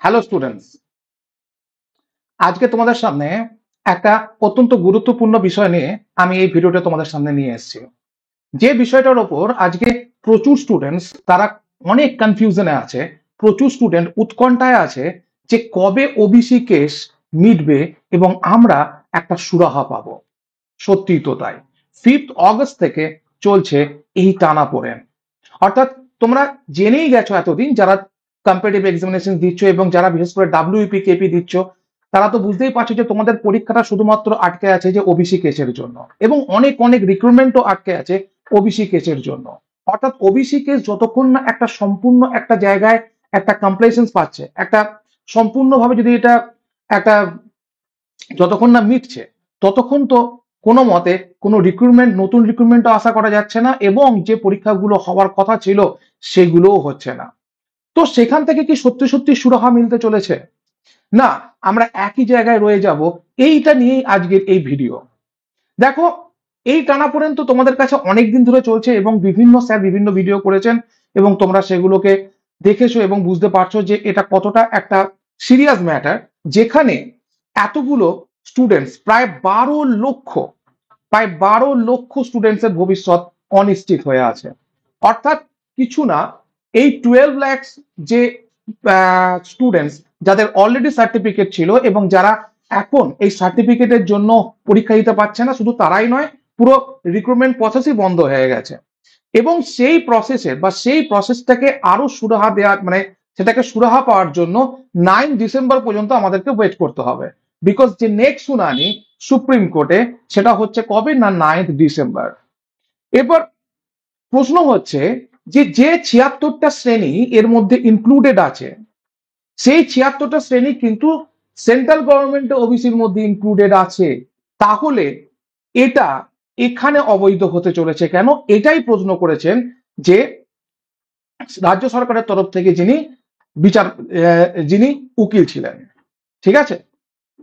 Hello students, আজকে তোমাদের সামনে একটা অত্যন্ত গুরুত্বপূর্ণ বিষয় নিয়ে আমি এই ভিডিওটা তোমাদের সামনে নিয়ে এসেছি। যে বিষয়টার ওপর আজকে প্রচুর স্টুডেন্টস তারা অনেক কনফিউশনে আছে, প্রচুর স্টুডেন্ট উৎকণ্ঠায় আছে যে কবে ওবিসি কেস মিটবে এবং আমরা একটা সুরাহা পাবো। সত্যিই তো তাই, 5 অগস্ট থেকে চলছে এই টানাপোড়েন। অর্থাৎ তোমরা জেনেই গেছো এতদিন, যারা কম্পিটিটিভ এক্সামিনেশন দিচ্ছ এবং যারা বিশেষ করে ডাব্লিউপি কেপি দিচ্ছ, তারা তো বুঝতেই পারছো যে তোমাদের পরীক্ষাটা শুধুমাত্র আটকে আছে যে ওবিসি কেসের জন্য, এবং অনেক অনেক রিক্রুটমেন্টও আটকে আছে ওবিসি কেসের জন্য। অর্থাৎ ওবিসি কেস যতক্ষণ না একটা সম্পূর্ণ একটা জায়গায় একটা কমপ্লেসেন্স পাচ্ছে, একটা সম্পূর্ণভাবে যদি এটা একটা যতক্ষণ না মিটছে, ততক্ষণ তো কোনো মতে কোনো রিক্রুটমেন্ট, নতুন রিক্রুটমেন্টও আশা করা যাচ্ছে না, এবং যে পরীক্ষাগুলো হওয়ার কথা ছিল সেগুলোও হচ্ছে না। তো সেখান থেকে কি সত্যি সত্যি সুরাহা মিলতে চলেছে? না, আমরা একই জায়গায় রয়ে যাব। এইটা নিয়েই আজকের এই ভিডিও। দেখো, এই টানাপোড়েন তো তোমাদের কাছে অনেকদিন ধরে চলছে এবং বিভিন্ন স্যার বিভিন্ন ভিডিও করেছেন এবং তোমরা সেগুলোকে দেখেছো এবং বুঝতে পারছো যে এটা কতটা একটা সিরিয়াস ম্যাটার, যেখানে এতগুলো স্টুডেন্টস, প্রায় 12 লক্ষ স্টুডেন্টসের ভবিষ্যৎ অনিশ্চিত হয়ে আছে। অর্থাৎ কিছু না, এই 12 lakhs যে স্টুডেন্টস যাদের অলরেডি সার্টিফিকেট ছিল এবং যারা এখন এই সার্টিফিকেটের জন্য পরীক্ষা দিতে পারছে না, শুধু তারাই নয়, পুরো রিক্রুটমেন্ট প্রসেসই বন্ধ হয়ে গেছে। এবং সেই প্রসেসের বা সেই প্রসেসটাকে আরো সুরাহা দেওয়া, মানে সেটাকে সুরাহা পাওয়ার জন্য 9 ডিসেম্বর পর্যন্ত আমাদেরকে ওয়েট করতে হবে। বিকজ যে নেক্সট শুনানি সুপ্রিম কোর্টে, সেটা হচ্ছে কবে না 9 ডিসেম্বর। এবার প্রশ্ন হচ্ছে যে যে 76টা শ্রেণী এর মধ্যে ইনক্লুডেড আছে, সেই 76টা শ্রেণী কিন্তু সেন্ট্রাল গভর্নমেন্ট ওবিসির মধ্যে ইনক্লুডেড আছে। তাহলে এটা এখানে অবৈধ হতে চলেছে কেন? এটাই প্রশ্ন করেছেন যে রাজ্য সরকারের তরফ থেকে যিনি উকিল ছিলেন। ঠিক আছে,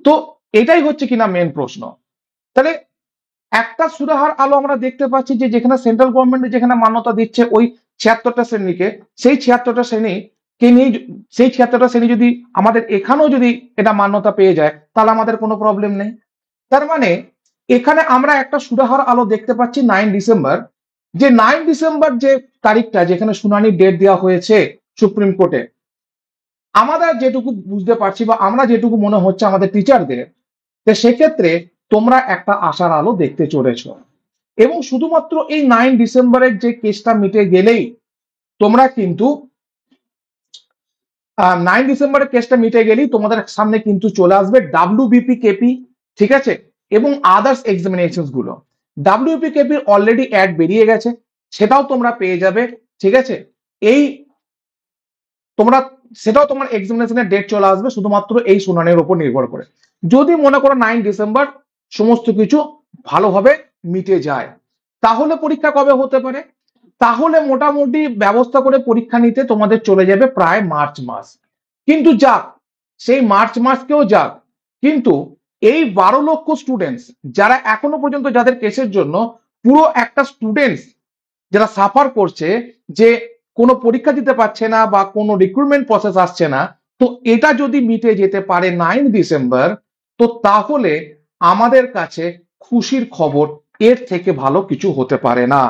তো এটাই হচ্ছে কিনা মেন প্রশ্ন। তাহলে একটা সুরাহার আলো আমরা দেখতে পাচ্ছি যে যেখানে সেন্ট্রাল গভর্নমেন্ট যেখানে মান্যতা দিচ্ছে ওই 76টা শ্রেণীকে, সেই 76টা শ্রেণীকে নিয়ে, সেই 76টা শ্রেণী যদি আমাদের এখানেও যদি এটা মান্যতা পেয়ে যায়, তাহলে আমাদের কোনো প্রবলেম নেই। তার মানে এখানে আমরা একটা সুরাহার আলো দেখতে পাচ্ছি 9 ডিসেম্বর। যে 9 ডিসেম্বর যে তারিখটা যেখানে শুনানির ডেট দেওয়া হয়েছে সুপ্রিম কোর্টে, আমরা যেটুকু বুঝতে পারছি বা আমরা যেটুকু মনে হচ্ছে আমাদের টিচারদের, তো সেক্ষেত্রে তোমরা একটা আশার আলো দেখতে চলেছো। এবং শুধুমাত্র এই 9 ডিসেম্বরের যে কেসটা মিটে গেলেই তোমরা কিন্তু 9 ডিসেম্বরের কেসটা মিটে গেলেই তোমাদের সামনে কিন্তু চলে আসবে ডাব্লিউবিপি কেপি, ঠিক আছে, এবং আদার্স এক্সামিনেশন গুলো। ডাব্লিউপি কেপির অলরেডি অ্যাড বেরিয়ে গেছে, সেটাও তোমরা পেয়ে যাবে। ঠিক আছে, এই তোমরা সেটাও তোমার এক্সামিনেশনের ডেট চলে আসবে শুধুমাত্র এই শুনানির উপর নির্ভর করে। যদি মনে করো 9 ডিসেম্বর সমস্ত কিছু ভালোভাবে মিটে যায়, তাহলে পরীক্ষা কবে হতে পারে? তাহলে মোটামুটি ব্যবস্থা করে পরীক্ষা নিতে তোমাদের চলে যাবে প্রায় মার্চ মাস। কিন্তু যাক, সেই মার্চ মাসকেও যাক, কিন্তু এই 12 লক্ষ স্টুডেন্টস যারা এখনো পর্যন্ত, যাদের কেসের জন্য পুরো একটা স্টুডেন্টস যারা সাফার করছে যে কোনো পরীক্ষা দিতে পারছে না বা কোনো রিক্রুটমেন্ট প্রসেস আসছে না, তো এটা যদি মিটে যেতে পারে 9 ডিসেম্বর, তো তাহলে আমাদের কাছে খুশির খবর এর থেকে ভালো কিছু হতে পারে না।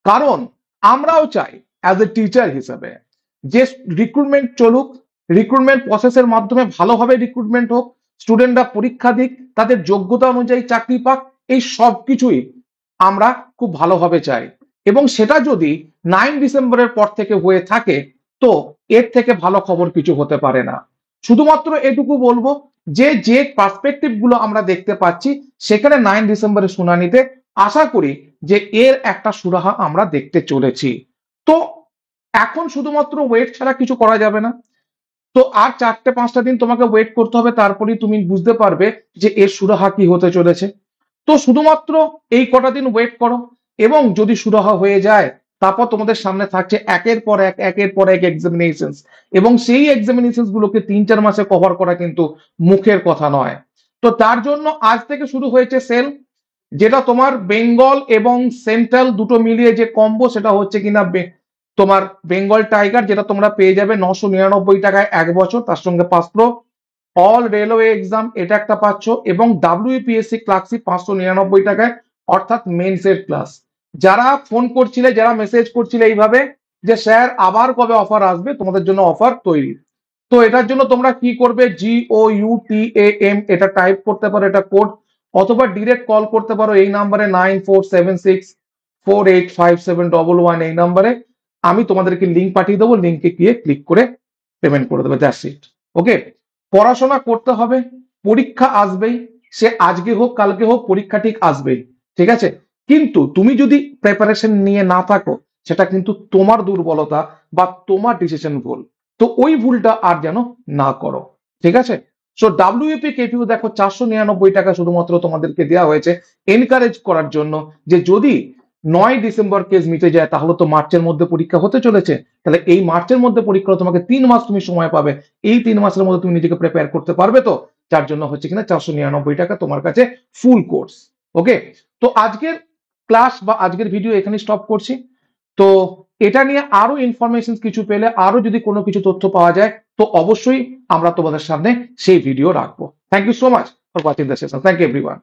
কারণ আমরাও চাই অ্যাজ এ টিচার হিসেবে যে রিক্রুটমেন্ট চলুক, রিক্রুটমেন্ট প্রসেসের মাধ্যমে ভালোভাবে রিক্রুটমেন্ট হোক, স্টুডেন্টরা পরীক্ষা দিক, তাদের যোগ্যতা অনুযায়ী চাকরি পাক, এই সব কিছুই আমরা খুব ভালোভাবে চাই। এবং সেটা যদি 9 ডিসেম্বরের পর থেকে হয়ে থাকে, তো এর থেকে ভালো খবর কিছু হতে পারে না। শুধুমাত্র এটুকু বলবো যে যে পার্সপেক্টিভ গুলো আমরা দেখতে পাচ্ছি, সেখানে 9 ডিসেম্বরের শুনানিতে আশা করি যে এর একটা সুরাহা আমরা দেখতে চলেছি। তো এখন শুধুমাত্র ওয়েট ছাড়া কিছু করা যাবে না। তো আর 4-5টা দিন তোমাকে ওয়েট করতে হবে, তারপরেই তুমি বুঝতে পারবে যে এর সুরাহা কি হতে চলেছে। তো শুধুমাত্র এই কটা দিন ওয়েট করো, এবং যদি সুরাহা হয়ে যায়, তারপর তোমাদের সামনে থাকছে একের পর এক এক্সামিনেশন, এবং সেই এক্সামিনেশন গুলোকে 3-4 মাসে কভার করা কিন্তু মুখের কথা নয়। তো তার জন্য আজ থেকে শুরু হয়েছে সেল, যেটা তোমার বেঙ্গল এবং সেন্ট্রাল দুটো মিলিয়ে যে কম্বো, সেটা হচ্ছে কিনা তোমার বেঙ্গল টাইগার যেটা তোমরা পেয়ে যাবে 999 টাকায় 1 বছর, তার সঙ্গে pass pro. All railway exam এটা একটা পাচ্ছ, এবং ডাব্লিউপিএসসি ক্লার্কশিপ 599 টাকায়, অর্থাৎ মেন্সের ক্লাস। যারা ফোন করছিলে, যারা মেসেজ করছিলে এইভাবে যে স্যার আবার কবে অফার আসবে, তোমাদের জন্য অফার তৈরি। তো এটার জন্য তোমরা কি করবে, GOUTAM এটা টাইপ করতে পারো, এটা কোড, অথবা ডিরেক্ট কল করতে পারো এই নাম্বারে 9476485711 এই নাম্বারে। আমি তোমাদেরকে লিঙ্ক পাঠিয়ে দেবো, লিঙ্কে গিয়ে ক্লিক করে পেমেন্ট করে দেবে, দ্যাটস ইট। ওকে, পড়াশোনা করতে হবে, পরীক্ষা আসবেই, সে আজকে হোক কালকে হোক, পরীক্ষা ঠিক আসবেই, ঠিক আছে। কিন্তু তুমি যদি প্রিপারেশন নিয়ে না থাকো, সেটা কিন্তু তোমার দুর্বলতা বা তোমার ডিসিশন ভুল। তো ওই ভুলটা আর যেন না করো, ঠিক আছে। সো ডাব্লিউপি কেপিউ দেখো 499 টাকা শুধুমাত্র তোমাদেরকে দেওয়া হয়েছে এনকারেজ করার জন্য, যে যদি 9 ডিসেম্বর কেস মিটে যায়, তাহলে তো মার্চের মধ্যে পরীক্ষা হতে চলেছে, তাহলে এই মার্চের মধ্যে পরীক্ষা হলে তোমাকে 3 মাস তুমি সময় পাবে, এই 3 মাসের মধ্যে তুমি নিজেকে প্রিপেয়ার করতে পারবে তো, যার জন্য হচ্ছে কিনা 499 টাকা তোমার কাছে ফুল কোর্স। ওকে, তো আজকের ক্লাস বা আজকের ভিডিও এখানে স্টপ করছি। তো এটা নিয়ে আরো ইনফরমেশন কিছু পেলে, আরো যদি কোনো কিছু তথ্য পাওয়া যায়, তো অবশ্যই আমরা তোমাদের সামনে সেই ভিডিও রাখবো। Thank you so much for watching the session. Thank you everyone.